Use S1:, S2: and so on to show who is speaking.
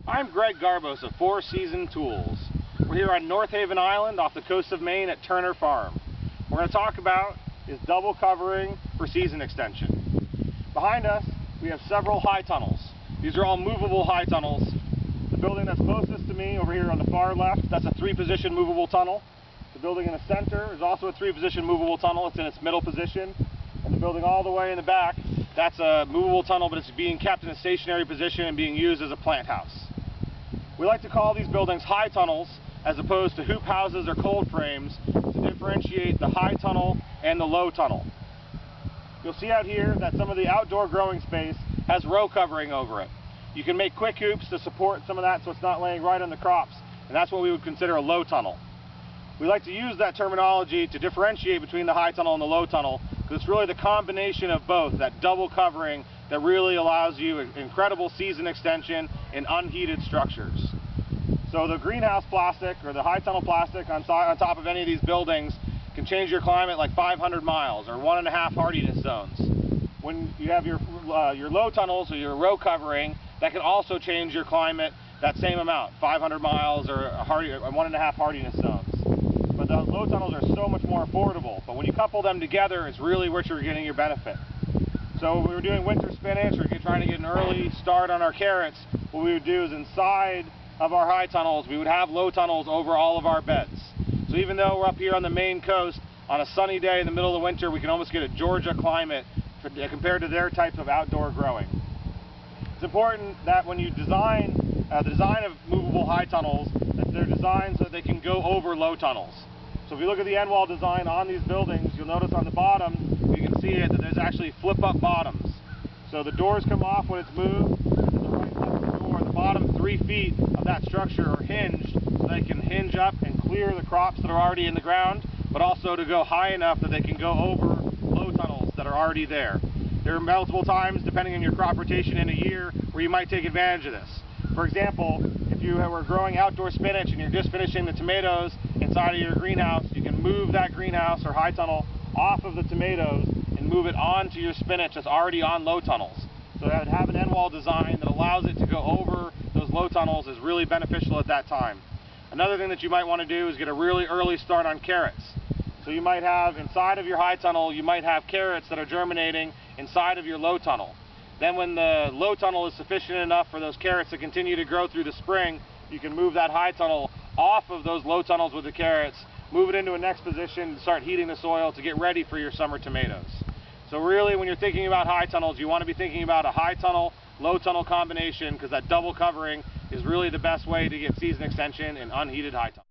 S1: I'm Greg Garbos of Four Season Tools. We're here on North Haven Island off the coast of Maine at Turner Farm. What we're going to talk about is double covering for season extension. Behind us we have several high tunnels. These are all movable high tunnels. The building that's closest to me over here on the far left, that's a 3-position movable tunnel. The building in the center is also a 3-position movable tunnel. It's in its middle position. And the building all the way in the back, that's a movable tunnel, but it's being kept in a stationary position and being used as a plant house. We like to call these buildings high tunnels as opposed to hoop houses or cold frames to differentiate the high tunnel and the low tunnel. You'll see out here that some of the outdoor growing space has row covering over it. You can make quick hoops to support some of that so it's not laying right on the crops, and that's what we would consider a low tunnel. We like to use that terminology to differentiate between the high tunnel and the low tunnel because it's really the combination of both, that double covering, that really allows you incredible season extension in unheated structures. So the greenhouse plastic or the high tunnel plastic on top of any of these buildings can change your climate like 500 miles or 1.5 hardiness zones. When you have your low tunnels or your row covering, that can also change your climate that same amount, 500 miles or 1.5 hardiness zones. But the low tunnels are so much more affordable. But when you couple them together, it's really where you're getting your benefit. So when we were doing winter spinach or trying to get an early start on our carrots, what we would do is inside of our high tunnels, we would have low tunnels over all of our beds. So even though we're up here on the Maine coast, on a sunny day in the middle of the winter, we can almost get a Georgia climate compared to their type of outdoor growing. It's important that when you design the design of movable high tunnels, that they're designed so that they can go over low tunnels. So if you look at the end wall design on these buildings, you'll notice on the bottom, you can see it, that there's actually flip-up bottoms. So the doors come off when it's moved, and to the right side of the door, the bottom 3 feet of that structure are hinged, so they can hinge up and clear the crops that are already in the ground, but also to go high enough that they can go over low tunnels that are already there. There are multiple times, depending on your crop rotation in a year, where you might take advantage of this. For example, if you were growing outdoor spinach and you're just finishing the tomatoes inside of your greenhouse, you can move that greenhouse or high tunnel off of the tomatoes and move it onto your spinach that's already on low tunnels. So that would have an end wall design that allows it to go over those low tunnels is really beneficial at that time. Another thing that you might want to do is get a really early start on carrots. So you might have inside of your high tunnel, you might have carrots that are germinating inside of your low tunnel. Then when the low tunnel is sufficient enough for those carrots to continue to grow through the spring, you can move that high tunnel off of those low tunnels with the carrots, move it into a next position, and start heating the soil to get ready for your summer tomatoes. So really, when you're thinking about high tunnels, you want to be thinking about a high tunnel, low tunnel combination, because that double covering is really the best way to get season extension in unheated high tunnels.